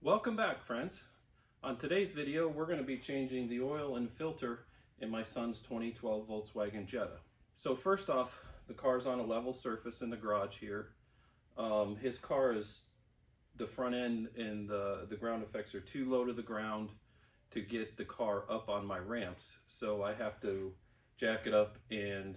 Welcome back, friends. On today's video, we're going to be changing the oil and filter in my son's 2012 Volkswagen Jetta. So first off, the car's on a level surface in the garage here. His car is, the front end and the ground effects are too low to the ground to get the car up on my ramps. So I have to jack it up and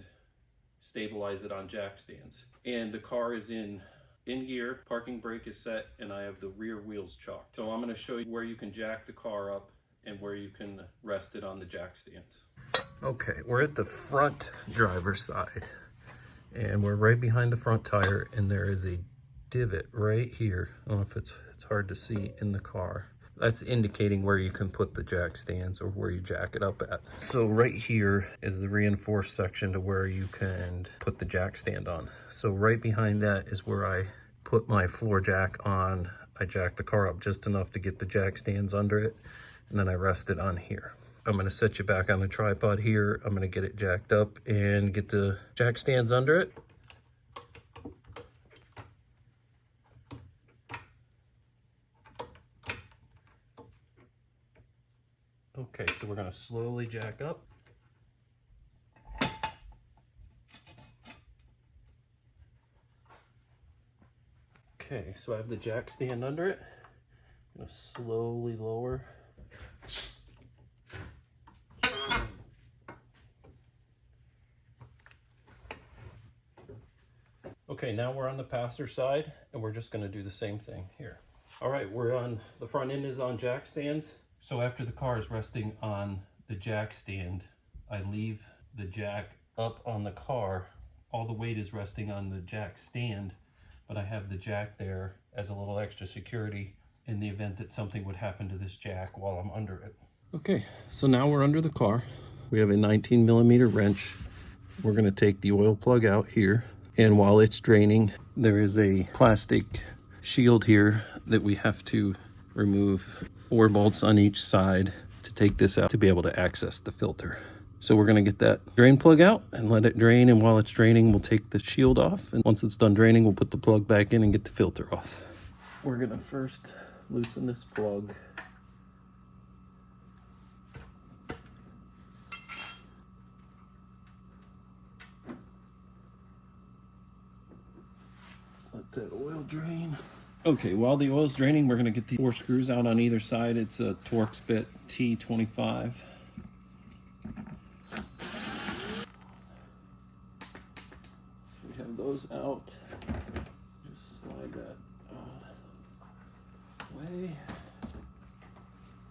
stabilize it on jack stands. And the car is in gear, parking brake is set, and I have the rear wheels chalked. So I'm going to show you where you can jack the car up and where you can rest it on the jack stands. Okay, we're at the front driver's side and we're right behind the front tire, and there is a divot right here. I don't know if it's hard to see in the car. That's indicating where you can put the jack stands or where you jack it up at. So right here is the reinforced section to where you can put the jack stand on. So right behind that is where I put my floor jack on. I jack the car up just enough to get the jack stands under it, and then I rest it on here. I'm gonna set you back on the tripod here. I'm gonna get it jacked up and get the jack stands under it. Okay, so we're gonna slowly jack up. Okay, so I have the jack stand under it. I'm gonna slowly lower. Okay, now we're on the passenger side, and we're just gonna do the same thing here. All right, we're on, the front end is on jack stands. So after the car is resting on the jack stand, I leave the jack up on the car. All the weight is resting on the jack stand, but I have the jack there as a little extra security in the event that something would happen to this jack while I'm under it. Okay, so now we're under the car. We have a 19mm wrench. We're gonna take the oil plug out here, and while it's draining, there is a plastic shield here that we have to remove 4 bolts on each side to take this out to be able to access the filter. So we're gonna get that drain plug out and let it drain, and while it's draining, we'll take the shield off, and once it's done draining, we'll put the plug back in and get the filter off. We're gonna first loosen this plug. Let that oil drain. Okay, while the oil's draining, we're gonna get the 4 screws out on either side. It's a Torx bit T25. So we have those out. Just slide that away.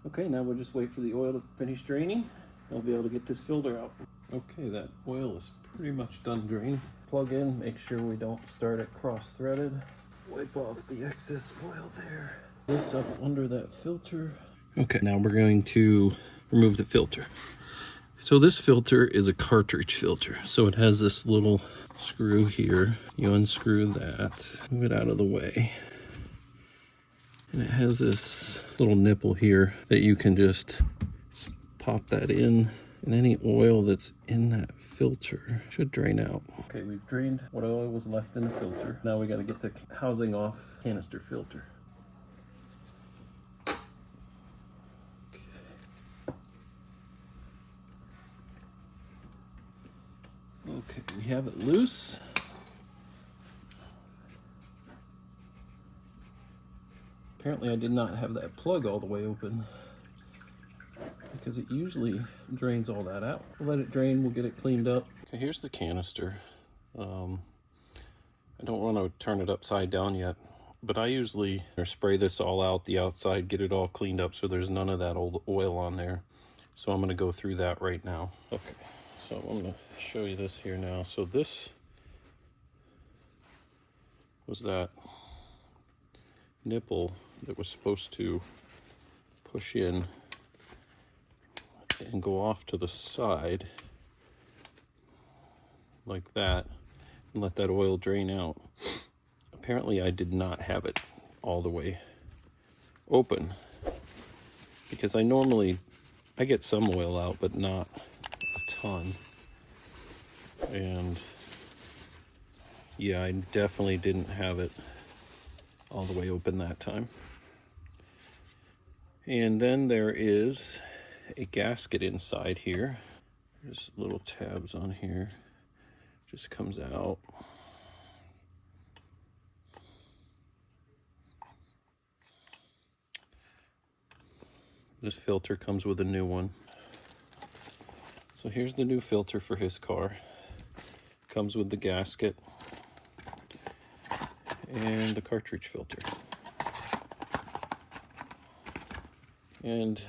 Okay, now we'll just wait for the oil to finish draining. I'll be able to get this filter out. Okay, that oil is pretty much done draining. Plug in, make sure we don't start it cross-threaded. Wipe off the excess oil there. This up under that filter. Okay, now we're going to remove the filter. So this filter is a cartridge filter. So it has this little screw here. You unscrew that, move it out of the way. And it has this little nipple here that you can just pop that in, and any oil that's in that filter should drain out. Okay, we've drained what oil was left in the filter. Now we got to get the housing off canister filter. Okay, we have it loose. Apparently I did not have that plug all the way open, because it usually drains all that out. We'll let it drain, we'll get it cleaned up. Okay, here's the canister. I don't want to turn it upside down yet, but I usually spray this all out the outside, get it all cleaned up so there's none of that old oil on there. So I'm going to go through that right now. Okay, so I'm going to show you this here now. So this was that nipple that was supposed to push in and go off to the side like that and let that oil drain out. Apparently I did not have it all the way open, because I get some oil out but not a ton. And yeah, I definitely didn't have it all the way open that time. And then there is a gasket inside here. There's little tabs on here. Just comes out. This filter comes with a new one. So here's the new filter for his car. Comes with the gasket and the cartridge filter. And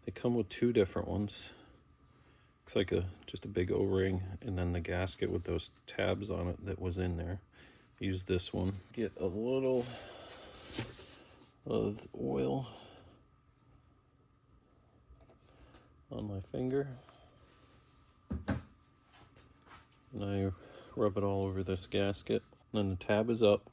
they come with two different ones. Looks like just a big O-ring, and then the gasket with those tabs on it that was in there. Use this one. Get a little of oil on my finger, and I rub it all over this gasket. And then the tab is up,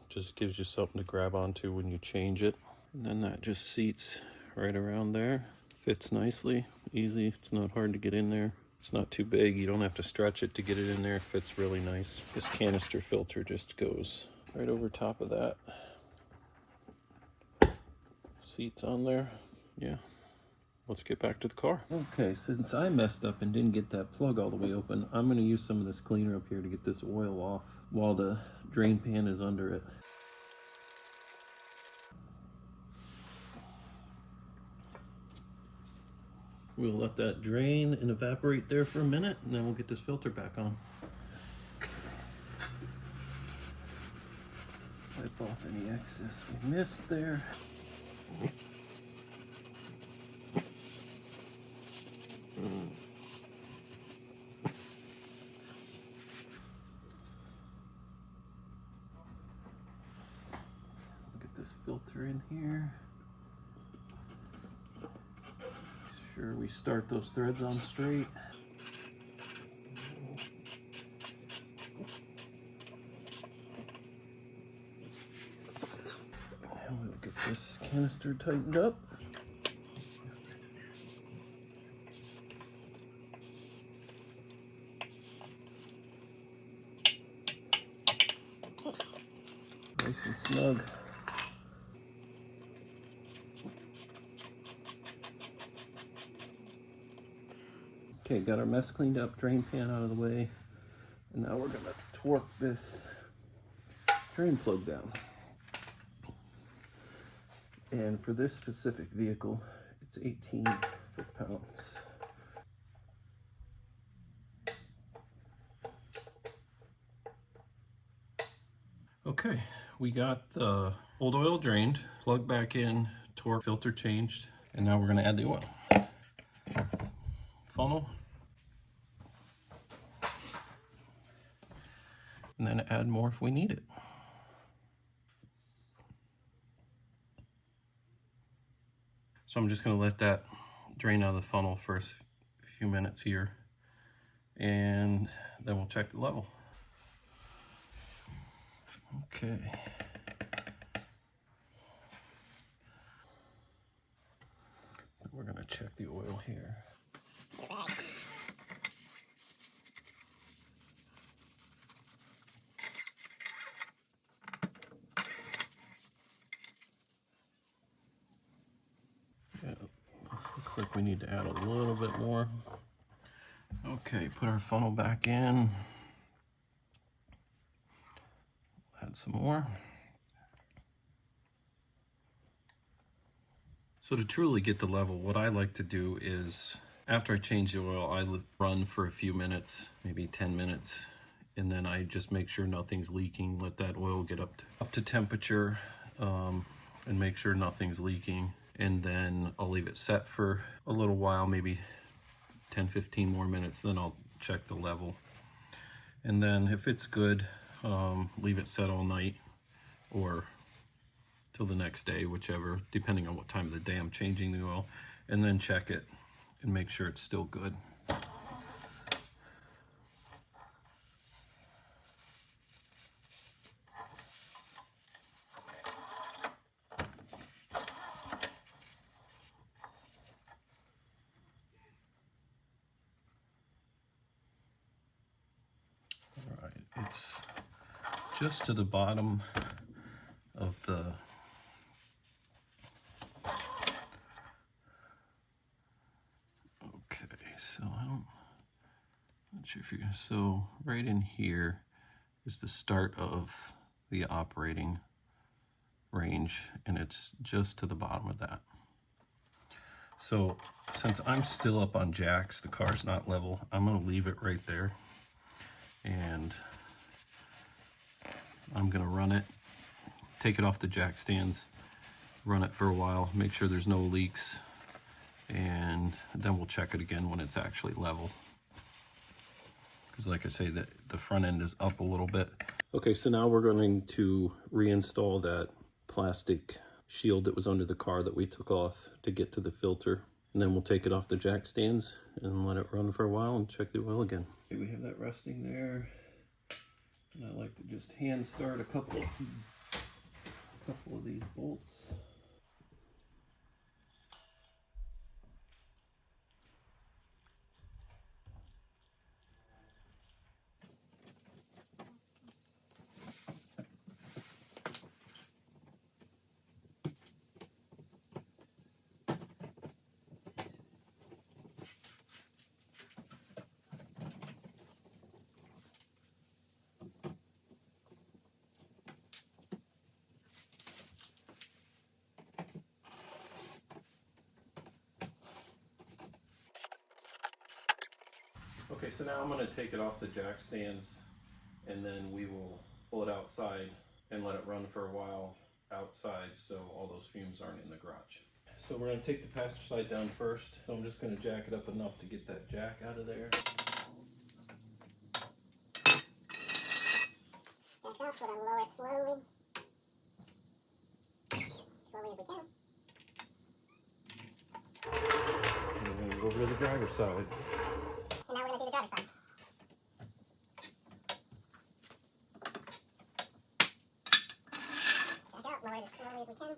just gives you something to grab onto when you change it. And then that just seats right around there. Fits nicely, easy, it's not hard to get in there. It's not too big, you don't have to stretch it to get it in there. It fits really nice. This canister filter just goes right over top of that. Seats on there, yeah. Let's get back to the car. Okay, since I messed up and didn't get that plug all the way open, I'm gonna use some of this cleaner up here to get this oil off while the drain pan is under it. We'll let that drain and evaporate there for a minute, and then we'll get this filter back on. Wipe off any excess we missed there. Get this filter in here. Make sure we start those threads on straight. And we'll get this canister tightened up. Nice and snug. Okay, got our mess cleaned up, drain pan out of the way, and now we're gonna torque this drain plug down. And for this specific vehicle, it's 18 foot-pounds. Okay, we got the old oil drained, plug back in, torque, filter changed, and now we're gonna add the oil. Funnel. And then add more if we need it. So I'm just gonna let that drain out of the funnel for a few minutes here, and then we'll check the level. Okay. We're gonna check the oil here. Yeah, this looks like we need to add a little bit more. Okay, put our funnel back in. Add some more. So to truly get the level, what I like to do is, after I change the oil, I run for a few minutes, maybe 10 minutes, and then I just make sure nothing's leaking, let that oil get up to temperature, and make sure nothing's leaking. And then I'll leave it set for a little while, maybe 10-15 more minutes, then I'll check the level. And then if it's good, leave it set all night or till the next day, whichever, depending on what time of the day I'm changing the oil, and then check it and make sure it's still good. All right, it's just to the bottom of the So right in here is the start of the operating range, and it's just to the bottom of that. So since I'm still up on jacks, the car's not level, I'm going to leave it right there, and I'm going to run it, take it off the jack stands, run it for a while, make sure there's no leaks, and then we'll check it again when it's actually level. Because like I say, the front end is up a little bit. Okay, so now we're going to reinstall that plastic shield that was under the car that we took off to get to the filter. And then we'll take it off the jack stands and let it run for a while and check the oil again. Okay, we have that resting there. And I like to just hand start a couple of these bolts. Okay, so now I'm going to take it off the jack stands, and then we will pull it outside and let it run for a while outside so all those fumes aren't in the garage. So we're going to take the passenger side down first. So I'm just going to jack it up enough to get that jack out of there. Jack's up, so we're going to lower it slowly. Slowly as we can. And we're going to go over to the driver's side. And now we're going to do the driver's side. Jack up, lower it as slowly as we can.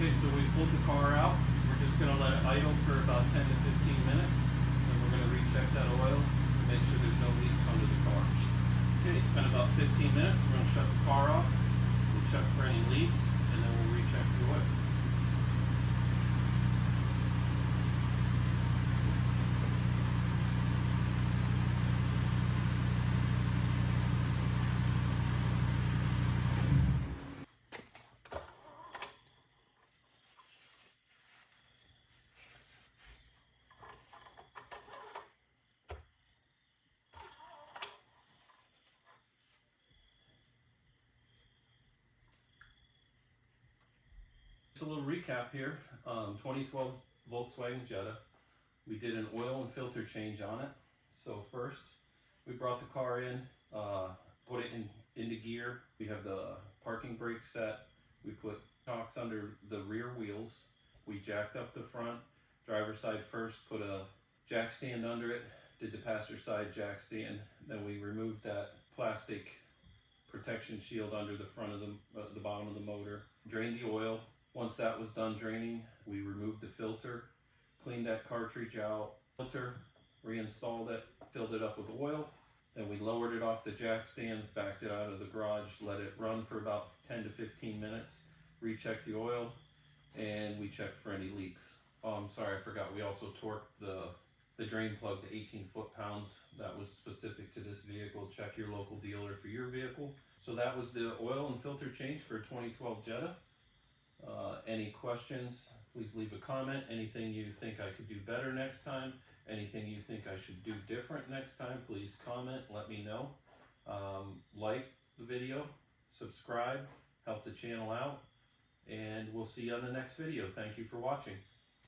Okay, so we pulled the car out. We're just going to let it idle for about 10 to 15 minutes. And we're going to recheck that oil and make sure there's no leaks under the car. Okay, it's been about 15 minutes. We're going to shut the car off. We'll check for any leaks, and then we'll recheck the oil. Just a little recap here. 2012 Volkswagen Jetta. We did an oil and filter change on it. So first, we brought the car in, put it into gear. We have the parking brake set. We put shocks under the rear wheels. We jacked up the front. Driver's side first, put a jack stand under it. Did the passenger side jack stand. Then we removed that plastic protection shield under the front of the bottom of the motor. Drained the oil. Once that was done draining, we removed the filter, cleaned that cartridge out, filter, reinstalled it, filled it up with oil. Then we lowered it off the jack stands, backed it out of the garage, let it run for about 10 to 15 minutes, rechecked the oil, and we checked for any leaks. Oh, I'm sorry, I forgot. We also torqued the drain plug to 18 foot-pounds. That was specific to this vehicle. Check your local dealer for your vehicle. So that was the oil and filter change for 2012 Jetta. Any questions, please leave a comment. Anything you think I could do better next time, anything you think I should do different next time, please comment, let me know. Like the video, subscribe, help the channel out, and we'll see you on the next video. Thank you for watching.